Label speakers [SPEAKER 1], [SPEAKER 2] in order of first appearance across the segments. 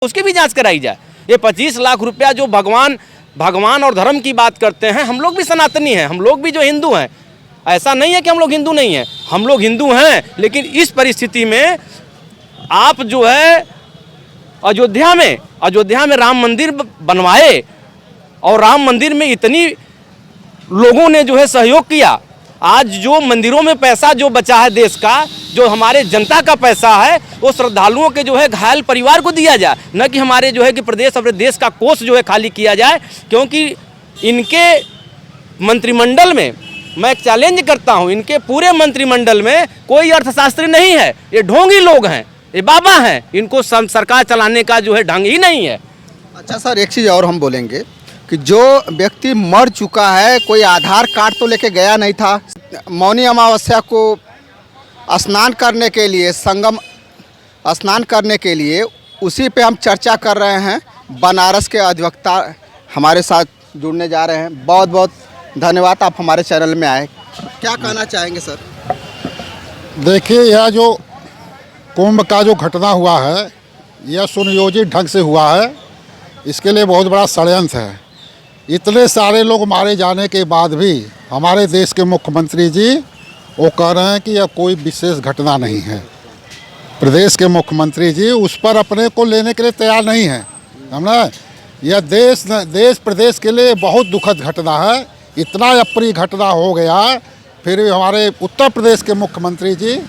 [SPEAKER 1] उसकी भी जांच कराई जाए। ये 25 लाख रुपया जो भगवान और धर्म की बात करते हैं, हम लोग भी सनातनी हैं, हम लोग भी जो हिंदू हैं। ऐसा नहीं है कि हम लोग हिंदू नहीं हैं, हम लोग हिंदू हैं, लेकिन इस परिस्थिति में आप जो है अयोध्या में राम मंदिर बनवाए और राम मंदिर में इतनी लोगों ने जो है सहयोग किया। आज जो मंदिरों में पैसा जो बचा है देश का, जो हमारे जनता का पैसा है, वो श्रद्धालुओं के जो है घायल परिवार को दिया जाए, न कि हमारे जो है कि प्रदेश अपने देश का कोष जो है खाली किया जाए। क्योंकि इनके मंत्रिमंडल में मैं चैलेंज करता हूं, इनके पूरे मंत्रिमंडल में कोई अर्थशास्त्री नहीं है। ये ढोंगी लोग हैं, ये बाबा हैं, इनको सरकार चलाने का जो है ढंग ही नहीं है।
[SPEAKER 2] अच्छा सर, एक चीज़ और हम बोलेंगे कि जो व्यक्ति मर चुका है, कोई आधार कार्ड तो लेके गया नहीं था। मौनी अमावस्या को स्नान करने के लिए, संगम स्नान करने के लिए, उसी पे हम चर्चा कर रहे हैं। बनारस के अधिवक्ता हमारे साथ जुड़ने जा रहे हैं। बहुत बहुत धन्यवाद, आप हमारे चैनल में आए। क्या कहना चाहेंगे सर?
[SPEAKER 3] देखिए, यह जो कुंभ का जो घटना हुआ है, यह सुनियोजित ढंग से हुआ है। इसके लिए बहुत बड़ा षड्यंत्र है। इतने सारे लोग मारे जाने के बाद भी हमारे देश के मुख्यमंत्री जी वो कह रहे हैं कि यह कोई विशेष घटना नहीं है। प्रदेश के मुख्यमंत्री जी उस पर अपने को लेने के लिए तैयार नहीं हैं। हमने यह देश प्रदेश के लिए बहुत दुखद घटना है। इतना अप्रिय घटना हो गया, फिर भी हमारे उत्तर प्रदेश के मुख्यमंत्री जी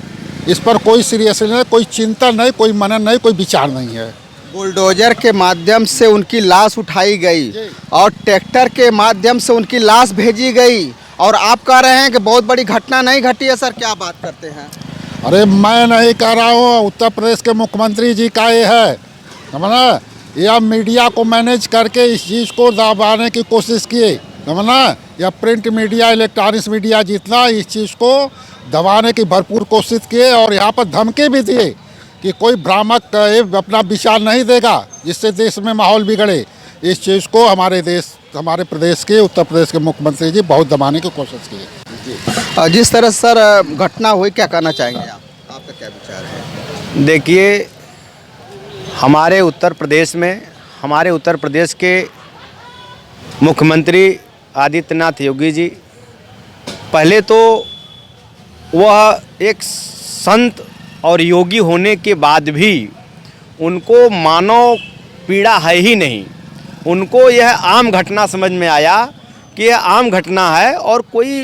[SPEAKER 3] इस पर कोई सीरियस नहीं, कोई चिंतन नहीं, कोई मनन नहीं, कोई विचार नहीं है।
[SPEAKER 2] बुलडोजर के माध्यम से उनकी लाश उठाई गई और ट्रैक्टर के माध्यम से उनकी लाश भेजी गई, और आप कह रहे हैं कि बहुत बड़ी घटना नहीं घटी है। सर, क्या बात करते हैं?
[SPEAKER 3] अरे मैं नहीं कह रहा हूँ, उत्तर प्रदेश के मुख्यमंत्री जी का ये है, समझना। यह मीडिया को मैनेज करके इस चीज़ को दबाने की कोशिश किए, समझना। या प्रिंट मीडिया, इलेक्ट्रॉनिक्स मीडिया जितना इस चीज़ को दबाने की भरपूर कोशिश किए, और यहाँ पर धमकी भी दिए कि कोई भ्रामक अपना विचार नहीं देगा जिससे देश में माहौल बिगड़े। इस चीज़ को हमारे प्रदेश के, उत्तर प्रदेश के मुख्यमंत्री जी बहुत दबाने की कोशिश की।
[SPEAKER 2] जिस तरह सर घटना हुई, क्या कहना चाहेंगे आप? आपका क्या विचार है?
[SPEAKER 1] देखिए, हमारे उत्तर प्रदेश के मुख्यमंत्री आदित्यनाथ योगी जी, पहले तो वह एक संत और योगी होने के बाद भी उनको मानव पीड़ा है ही नहीं। उनको यह आम घटना समझ में आया कि यह आम घटना है, और कोई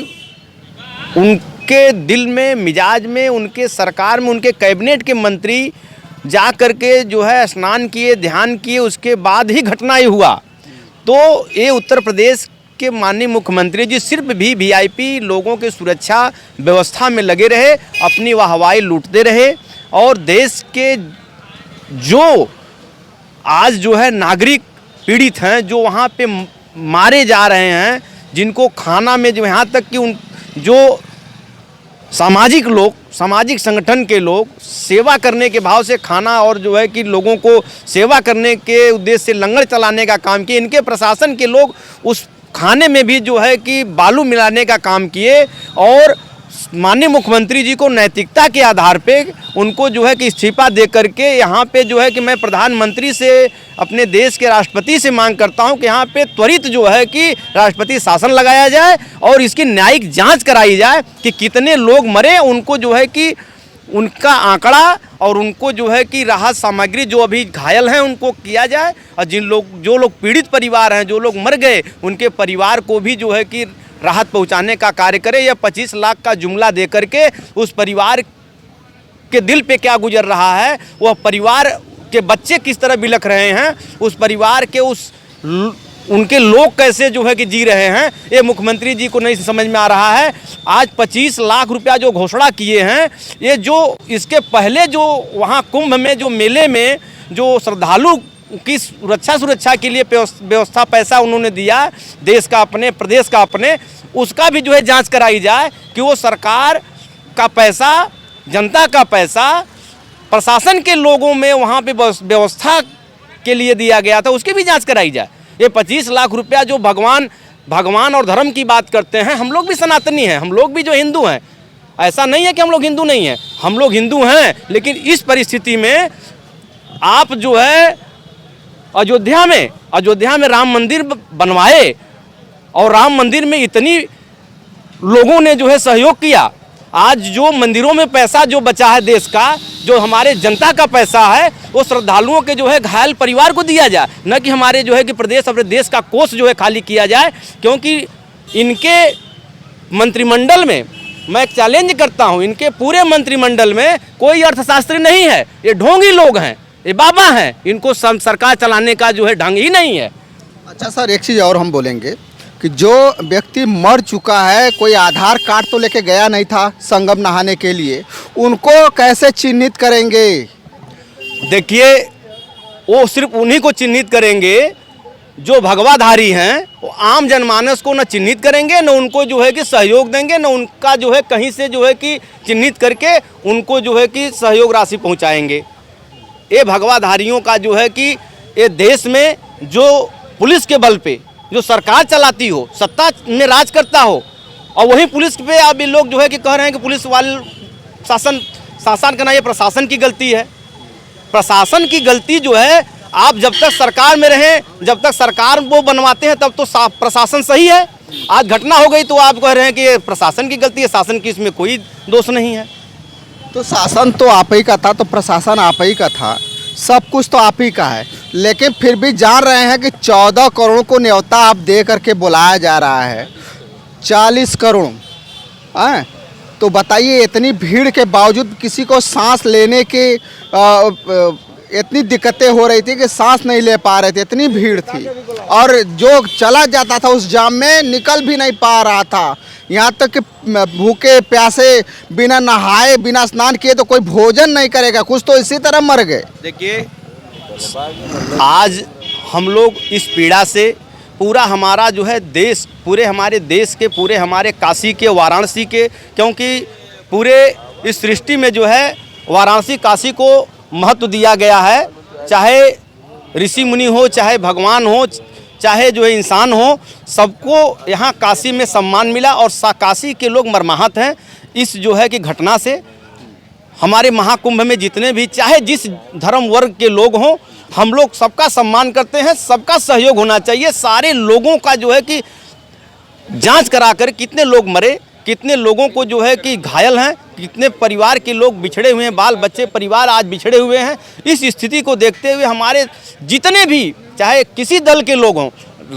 [SPEAKER 1] उनके दिल में, मिजाज में, उनके सरकार में, उनके कैबिनेट के मंत्री जा कर के जो है स्नान किए, ध्यान किए, उसके बाद ही घटना ही हुआ। तो ये उत्तर प्रदेश के माननीय मुख्यमंत्री जी सिर्फ भी वीआईपी लोगों के सुरक्षा व्यवस्था में लगे रहे, अपनी वाहवाही लूटते रहे, और देश के जो आज जो है नागरिक पीड़ित हैं, जो वहाँ पे मारे जा रहे हैं, जिनको खाना में, जो यहाँ तक कि जो सामाजिक संगठन के लोग सेवा करने के भाव से खाना और जो है कि लोगों को सेवा करने के उद्देश्य से लंगर चलाने का काम किए, इनके प्रशासन के लोग उस खाने में भी जो है कि बालू मिलाने का काम किए, और माननीय मुख्यमंत्री जी को नैतिकता के आधार पे उनको जो है कि इस्तीफा दे करके यहाँ पे जो है कि मैं प्रधानमंत्री से, अपने देश के राष्ट्रपति से मांग करता हूँ कि यहाँ पे त्वरित जो है कि राष्ट्रपति शासन लगाया जाए और इसकी न्यायिक जांच कराई जाए कि कितने लोग मरे, उनको जो है कि उनका आंकड़ा और उनको जो है कि राहत सामग्री जो अभी घायल हैं उनको किया जाए, और जो लोग पीड़ित परिवार हैं, जो लोग मर गए, उनके परिवार को भी जो है कि राहत पहुंचाने का कार्य करे। या 25 लाख का जुमला दे करके उस परिवार के दिल पे क्या गुजर रहा है, वह परिवार के बच्चे किस तरह बिलख रहे हैं, उस परिवार के उनके लोग कैसे जो है कि जी रहे हैं, ये मुख्यमंत्री जी को नहीं समझ में आ रहा है। आज 25 लाख रुपया जो घोषणा किए हैं, ये जो इसके पहले जो वहाँ कुंभ में, जो मेले में जो श्रद्धालु की सुरक्षा के लिए व्यवस्था पैसा उन्होंने दिया, देश का अपने, प्रदेश का अपने, उसका भी जो है जांच कराई जाए कि वो सरकार का पैसा, जनता का पैसा, प्रशासन के लोगों में वहाँ पे व्यवस्था के लिए दिया गया था, उसकी भी जांच कराई जाए। ये 25 लाख रुपया जो भगवान और धर्म की बात करते हैं, हम लोग भी सनातनी हैं, हम लोग भी जो हिंदू हैं। ऐसा नहीं है कि हम लोग हिंदू नहीं हैं, हम लोग हिंदू हैं, लेकिन इस परिस्थिति में आप जो है अयोध्या में राम मंदिर बनवाए और राम मंदिर में इतनी लोगों ने जो है सहयोग किया। आज जो मंदिरों में पैसा जो बचा है देश का, जो हमारे जनता का पैसा है, वो श्रद्धालुओं के जो है घायल परिवार को दिया जाए, न कि हमारे जो है कि प्रदेश अपने देश का कोष जो है खाली किया जाए। क्योंकि इनके मंत्रिमंडल में मैं एक चैलेंज करता हूं, इनके पूरे मंत्रिमंडल में कोई अर्थशास्त्री नहीं है। ये ढोंगी लोग हैं, ये बाबा हैं, इनको सरकार चलाने का जो है ढंग ही नहीं है।
[SPEAKER 2] अच्छा सर, एक चीज़ और हम बोलेंगे कि जो व्यक्ति मर चुका है, कोई आधार कार्ड तो लेके गया नहीं था संगम नहाने के लिए, उनको कैसे चिन्हित करेंगे?
[SPEAKER 1] देखिए, वो सिर्फ उन्हीं को चिन्हित करेंगे जो भगवाधारी हैं। वो आम जनमानस को न चिन्हित करेंगे, न उनको जो है कि सहयोग देंगे, न उनका जो है कहीं से जो है कि चिन्हित करके उनको जो है कि सहयोग राशि पहुंचाएंगे। ये भगवाधारियों का जो है कि ये देश में जो पुलिस के बल पे जो सरकार चलाती हो, सत्ता में राज करता हो, और वही पुलिस पे अभी लोग जो है कि कह रहे हैं कि पुलिस वाले शासन करना ये प्रशासन की गलती है। प्रशासन की गलती जो है, आप जब तक सरकार में रहें, जब तक सरकार वो बनवाते हैं तब तो प्रशासन सही है। आज घटना हो गई तो आप कह रहे हैं कि ये प्रशासन की गलती है, शासन की इसमें कोई दोष नहीं है।
[SPEAKER 2] तो शासन तो आप ही का था, तो प्रशासन आप ही का था, सब कुछ तो आप ही का है, लेकिन फिर भी जान रहे हैं कि 14 करोड़ को न्योता आप दे करके बुलाया जा रहा है, 40 करोड़। तो बताइए, इतनी भीड़ के बावजूद किसी को सांस लेने की इतनी दिक्कतें हो रही थी कि सांस नहीं ले पा रहे थे, इतनी भीड़ थी, और जो चला जाता था उस जाम में निकल भी नहीं पा रहा था। यहाँ तक कि भूखे प्यासे, बिना नहाए, बिना स्नान किए तो कोई भोजन नहीं करेगा, कुछ तो इसी तरह मर गए।
[SPEAKER 1] देखिए, आज हम लोग इस पीड़ा से पूरा हमारा जो है देश, पूरे हमारे देश के, पूरे हमारे काशी के, वाराणसी के, क्योंकि पूरे इस सृष्टि में जो है वाराणसी काशी को महत्व दिया गया है। चाहे ऋषि मुनि हो, चाहे भगवान हो, चाहे जो है इंसान हो, सबको यहाँ काशी में सम्मान मिला और काशी के लोग मर्माहत हैं इस जो है कि घटना से। हमारे महाकुंभ में जितने भी, चाहे जिस धर्म वर्ग के लोग हों, हम लोग सबका सम्मान करते हैं, सबका सहयोग होना चाहिए। सारे लोगों का जो है कि जांच कराकर कितने लोग मरे, कितने लोगों को जो है कि घायल हैं, कितने परिवार के लोग बिछड़े हुए हैं, बाल बच्चे परिवार आज बिछड़े हुए हैं। इस स्थिति को देखते हुए हमारे जितने भी, चाहे किसी दल के लोग हों,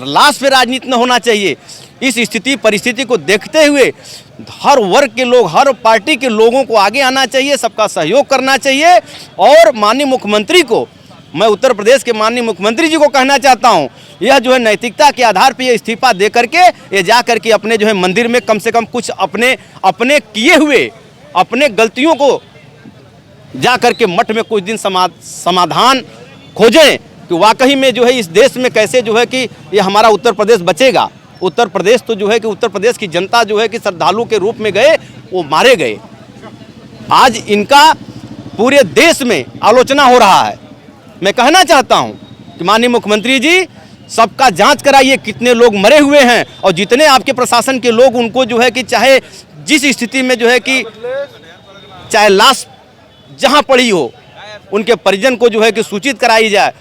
[SPEAKER 1] लाश पे राजनीति न होना चाहिए। इस स्थिति परिस्थिति को देखते हुए हर वर्ग के लोग, हर पार्टी के लोगों को आगे आना चाहिए, सबका सहयोग करना चाहिए। और माननीय मुख्यमंत्री को, मैं उत्तर प्रदेश के माननीय मुख्यमंत्री जी को कहना चाहता हूं, यह जो है नैतिकता के आधार पर यह इस्तीफा दे करके ये जा करके अपने जो है मंदिर में कम से कम कुछ अपने किए हुए अपने गलतियों को जा करके मठ में कुछ दिन समाधान खोजें कि वाकई में जो है इस देश में कैसे जो है कि ये हमारा उत्तर प्रदेश बचेगा। उत्तर प्रदेश तो जो है कि उत्तर प्रदेश की जनता जो है कि श्रद्धालु के रूप में गए, वो मारे गए। आज इनका पूरे देश में आलोचना हो रहा है। मैं कहना चाहता हूं कि माननीय मुख्यमंत्री जी, सबका जांच कराइए, कितने लोग मरे हुए हैं, और जितने आपके प्रशासन के लोग, उनको जो है कि चाहे जिस स्थिति में जो है कि चाहे लाश जहां पड़ी हो, उनके परिजन को जो है कि सूचित कराई जाए,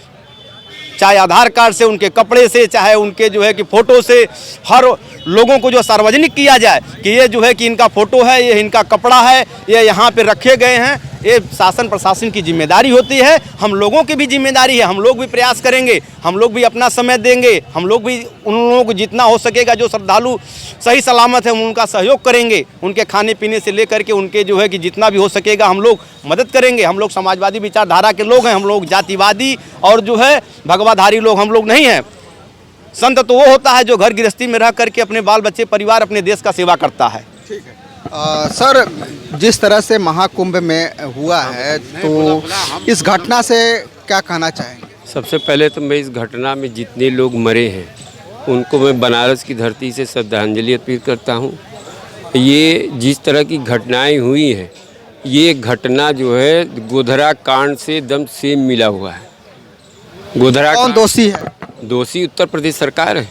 [SPEAKER 1] चाहे आधार कार्ड से, उनके कपड़े से, चाहे उनके जो है कि फ़ोटो से, हर लोगों को जो सार्वजनिक किया जाए कि ये जो है कि इनका फ़ोटो है, ये इनका कपड़ा है, ये यहाँ पे रखे गए हैं। ये शासन प्रशासन की जिम्मेदारी होती है, हम लोगों की भी जिम्मेदारी है। हम लोग भी प्रयास करेंगे, हम लोग भी अपना समय देंगे, हम लोग भी उन लोगों को जितना हो सकेगा, जो श्रद्धालु सही सलामत है, उनका सहयोग करेंगे। उनके खाने पीने से लेकर के उनके जो है कि जितना भी हो सकेगा हम लोग मदद करेंगे। हम लोग समाजवादी विचारधारा के लोग हैं, हम लोग जातिवादी और जो है भगवाधारी लोग हम लोग नहीं हैं। संत तो वो होता है जो घर गृहस्थी में रह करके अपने बाल बच्चे, परिवार, अपने देश का सेवा करता है।
[SPEAKER 2] ठीक है सर, जिस तरह से महाकुंभ में हुआ है, तो इस घटना से क्या कहना चाहेंगे?
[SPEAKER 4] सबसे पहले तो मैं इस घटना में जितने लोग मरे हैं उनको मैं बनारस की धरती से श्रद्धांजलि अर्पित करता हूँ। ये जिस तरह की घटनाएं हुई हैं, ये घटना जो है गोधरा कांड से एकदम सेम मिला हुआ है। गोधरा
[SPEAKER 2] कौन दोषी है?
[SPEAKER 4] दोषी उत्तर प्रदेश सरकार है।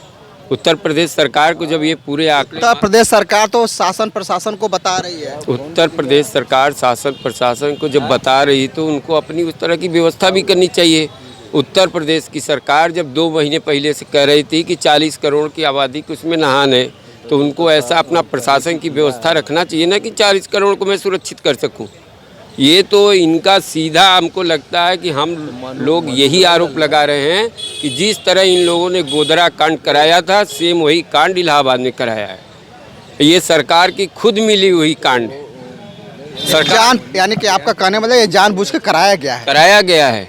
[SPEAKER 4] उत्तर प्रदेश सरकार को जब ये पूरे
[SPEAKER 2] उत्तर प्रदेश सरकार तो शासन प्रशासन को बता रही है।
[SPEAKER 4] उत्तर प्रदेश सरकार शासन प्रशासन को जब बता रही तो उनको अपनी उस तरह की व्यवस्था भी करनी चाहिए उत्तर प्रदेश की सरकार जब 2 महीने पहले से कह रही थी कि 40 करोड़ की आबादी को उसमें नहाने, तो उनको ऐसा अपना प्रशासन की व्यवस्था रखना चाहिए ना कि 40 करोड़ को मैं सुरक्षित कर सकूं। ये तो इनका सीधा हमको लगता है कि हम लोग यही आरोप लगा रहे हैं कि जिस तरह इन लोगों ने गोधरा कांड कराया था, सेम वही कांड इलाहाबाद में कराया है। ये सरकार की खुद मिली हुई कांड है।
[SPEAKER 2] जान यानी कि आपका कहने मतलब ये जानबूझ के कराया गया है।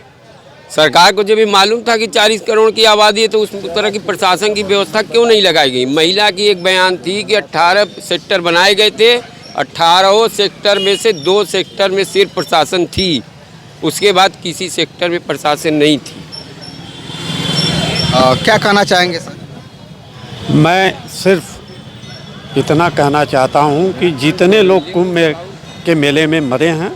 [SPEAKER 4] सरकार को जब ये मालूम था कि 40 करोड़ की आबादी है तो उस तरह की प्रशासन की व्यवस्था क्यों नहीं लगाई गई। महिला की एक बयान थी कि 18 सेक्टर बनाए गए थे, 18 सेक्टर में से 2 सेक्टर में सिर्फ प्रशासन थी, उसके बाद किसी सेक्टर में प्रशासन नहीं थी।
[SPEAKER 2] क्या कहना चाहेंगे सर?
[SPEAKER 5] मैं सिर्फ इतना कहना चाहता हूं कि जितने लोग कुंभ के मेले में मरे हैं,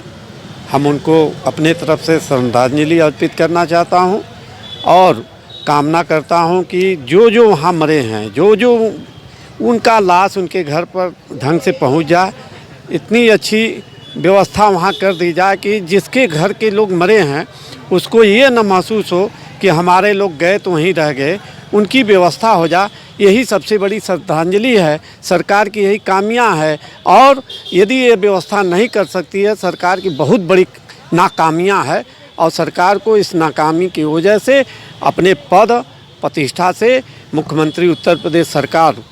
[SPEAKER 5] हम उनको अपने तरफ से श्रद्धांजलि अर्पित करना चाहता हूं और कामना करता हूं कि जो जो वहाँ मरे हैं, जो जो उनका लाश उनके घर पर ढंग से पहुंच जाए, इतनी अच्छी व्यवस्था वहाँ कर दी जाए कि जिसके घर के लोग मरे हैं उसको ये न महसूस हो कि हमारे लोग गए तो वहीं रह गए, उनकी व्यवस्था हो जाए। यही सबसे बड़ी श्रद्धांजलि है, सरकार की यही कामियाँ है। और यदि ये व्यवस्था नहीं कर सकती है, सरकार की बहुत बड़ी नाकामियाँ है और सरकार को इस नाकामी की वजह से अपने पद प्रतिष्ठा से मुख्यमंत्री उत्तर प्रदेश सरकार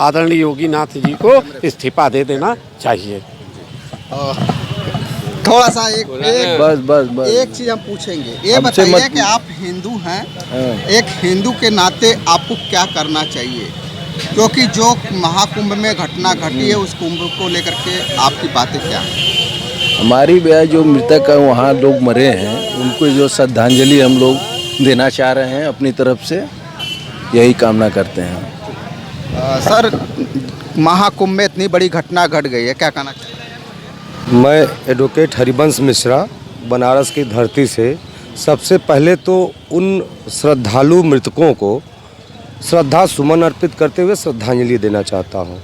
[SPEAKER 5] आदरणीय योगी नाथ जी को इस्तीफा दे देना चाहिए।
[SPEAKER 2] थोड़ा सा एक
[SPEAKER 6] बस
[SPEAKER 2] एक चीज हम पूछेंगे, ये बताइए कि आप हिंदू हैं, एक हिंदू के नाते आपको क्या करना चाहिए, क्योंकि जो महाकुंभ में घटना घटी है उस कुंभ को लेकर के आपकी बातें क्या हैं?
[SPEAKER 6] हमारी जो मृतक वहाँ लोग मरे हैं उनको जो श्रद्धांजलि हम लोग देना चाह रहे हैं अपनी तरफ से, यही कामना करते हैं।
[SPEAKER 2] सर, महाकुंभ में इतनी बड़ी घटना घट गई है, क्या कहना चाहिए?
[SPEAKER 7] मैं एडवोकेट हरिवंश मिश्रा बनारस की धरती से सबसे पहले तो उन श्रद्धालु मृतकों को श्रद्धा सुमन अर्पित करते हुए श्रद्धांजलि देना चाहता हूं,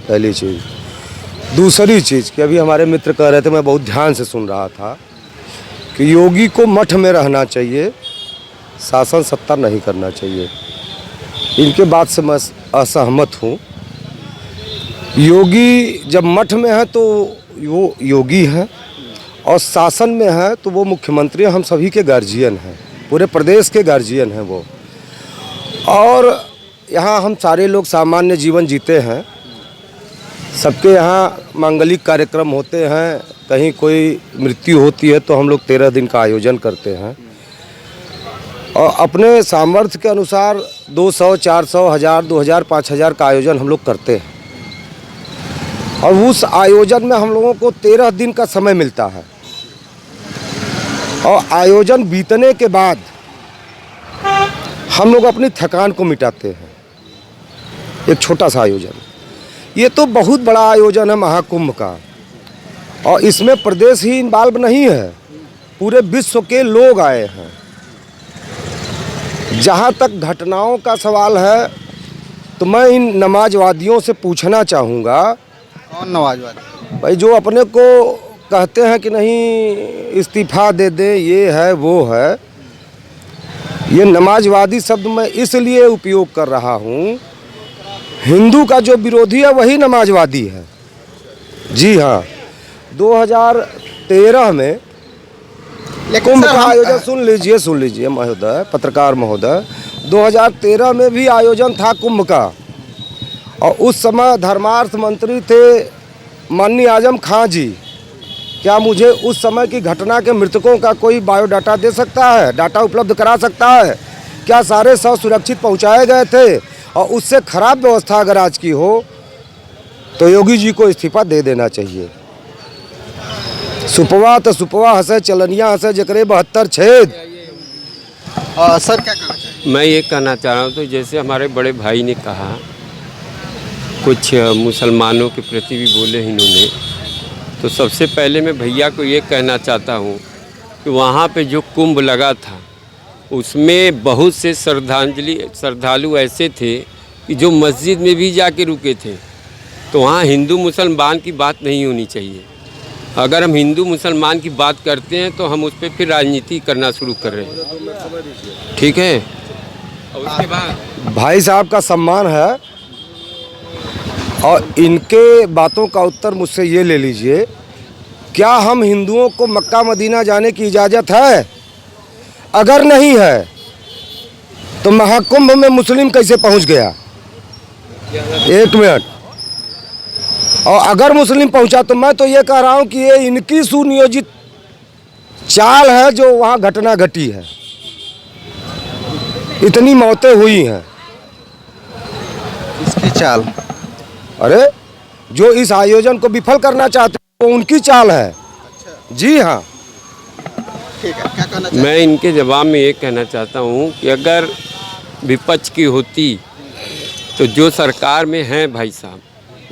[SPEAKER 7] पहली चीज़। दूसरी चीज़ कि अभी हमारे मित्र कह रहे थे, मैं बहुत ध्यान से सुन रहा था कि योगी को मठ में रहना चाहिए, शासन सत्ता नहीं करना चाहिए। इनके बात से मैं असहमत हूँ। योगी जब मठ में है तो वो योगी हैं और शासन में है तो वो मुख्यमंत्री, हम सभी के गार्जियन हैं, पूरे प्रदेश के गार्जियन हैं वो। और यहाँ हम सारे लोग सामान्य जीवन जीते हैं, सबके यहाँ मांगलिक कार्यक्रम होते हैं, कहीं कोई मृत्यु होती है तो हम लोग 13 दिन का आयोजन करते हैं और अपने सामर्थ्य के अनुसार 200, 400, 1000, 2000, 5000 का आयोजन हम लोग करते हैं। और उस आयोजन में हम लोगों को 13 दिन का समय मिलता है और आयोजन बीतने के बाद हम लोग अपनी थकान को मिटाते हैं। एक छोटा सा आयोजन, ये तो बहुत बड़ा आयोजन है महाकुंभ का, और इसमें प्रदेश ही इन्वॉल्व नहीं है, पूरे विश्व के लोग आए हैं। जहाँ तक घटनाओं का सवाल है तो मैं इन नमाजवादियों से पूछना चाहूँगा।
[SPEAKER 2] कौन नमाजवादी?
[SPEAKER 7] भाई जो अपने को कहते हैं कि नहीं इस्तीफा दे दे, ये है वो है, ये नमाजवादी शब्द मैं इसलिए उपयोग कर रहा हूँ, हिंदू का जो विरोधी है वही नमाजवादी है। जी हाँ, 2013 में कुंभ का आयोजन, सुन लीजिए महोदय, पत्रकार महोदय, 2013 में भी आयोजन था कुंभ का और उस समय धर्मार्थ मंत्री थे माननीय आजम खां जी। क्या मुझे उस समय की घटना के मृतकों का कोई बायोडाटा दे सकता है, डाटा उपलब्ध करा सकता है? क्या सारे शव सुरक्षित पहुंचाए गए थे? और उससे खराब व्यवस्था अगर आज की हो तो योगी जी को इस्तीफा दे देना चाहिए। सुपवा तो सुपवा हंसे, चलनिया हंसे, जकरे 72 छेद।
[SPEAKER 2] सर क्या कहना चाहिए?
[SPEAKER 4] मैं ये कहना चाह रहा हूँ, तो जैसे हमारे बड़े भाई ने कहा, कुछ मुसलमानों के प्रति भी बोले इन्होंने, तो सबसे पहले मैं भैया को ये कहना चाहता हूँ कि वहाँ पे जो कुंभ लगा था उसमें बहुत से श्रद्धालु ऐसे थे कि जो मस्जिद में भी जाके रुके थे, तो वहाँ हिंदू मुसलमान की बात नहीं होनी चाहिए। अगर हम हिंदू मुसलमान की बात करते हैं तो हम उस पर फिर राजनीति करना शुरू कर रहे हैं। ठीक है, और उसके बाद
[SPEAKER 7] भाई साहब का सम्मान है और इनके बातों का उत्तर मुझसे ये ले लीजिए, क्या हम हिंदुओं को मक्का मदीना जाने की इजाज़त है? अगर नहीं है तो महाकुंभ में मुस्लिम कैसे पहुंच गया? एक मिनट। और अगर मुस्लिम पहुंचा तो मैं तो ये कह रहा हूं कि ये इनकी सुनियोजित चाल है जो वहां घटना घटी है, इतनी मौतें हुई हैं।
[SPEAKER 2] इसकी चाल,
[SPEAKER 7] अरे जो इस आयोजन को विफल करना चाहते हैं वो उनकी चाल है। जी हाँ।
[SPEAKER 2] ठीक है, क्या कहना चाहिए?
[SPEAKER 4] मैं इनके जवाब में ये कहना चाहता हूँ कि अगर विपक्ष की होती तो जो सरकार में हैं भाई साहब,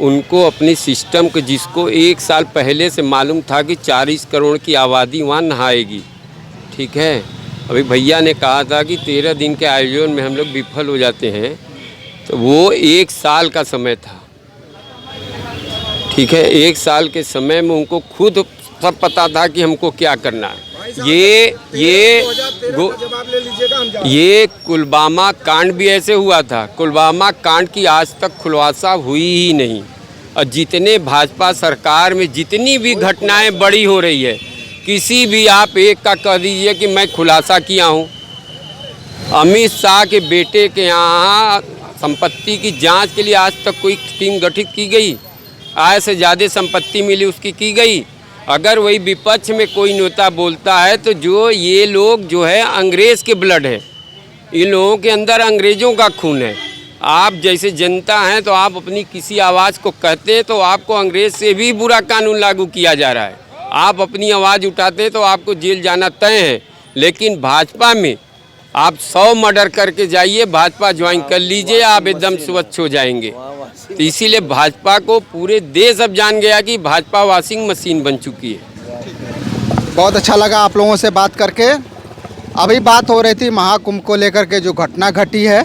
[SPEAKER 4] उनको अपनी सिस्टम को, जिसको 1 साल पहले से मालूम था कि 40 करोड़ की आबादी वहाँ नहाएगी, ठीक है, अभी भैया ने कहा था कि 13 दिन के आयोजन में हम लोग विफल हो जाते हैं, तो वो 1 साल का समय था। ठीक है, 1 साल के समय में उनको खुद सब पता था कि हमको क्या करना है। ये पुलवामा कांड भी ऐसे हुआ था। पुलवामा कांड की आज तक खुलासा हुई ही नहीं। और जितने भाजपा सरकार में जितनी भी घटनाएं बड़ी हो रही है, किसी भी आप एक का कह दीजिए कि मैं खुलासा किया हूँ। अमित शाह के बेटे के यहाँ संपत्ति की जांच के लिए आज तक कोई टीम गठित की गई? आय से ज़्यादा संपत्ति मिली उसकी की गई? अगर वही विपक्ष में कोई नेता बोलता है तो जो ये लोग जो है अंग्रेज़ के ब्लड है, इन लोगों के अंदर अंग्रेज़ों का खून है। आप जैसे जनता हैं तो आप अपनी किसी आवाज़ को कहते हैं तो आपको अंग्रेज़ से भी बुरा कानून लागू किया जा रहा है। आप अपनी आवाज़ उठाते हैं तो आपको जेल जाना तय है। लेकिन भाजपा में आप 100 मर्डर करके जाइए, भाजपा ज्वाइन कर लीजिए, आप एकदम स्वच्छ हो जाएंगे। तो इसीलिए भाजपा को पूरे देश अब जान गया कि भाजपा वॉशिंग मशीन बन चुकी है।
[SPEAKER 2] बहुत अच्छा लगा आप लोगों से बात करके। अभी बात हो रही थी महाकुंभ को लेकर के जो घटना घटी है,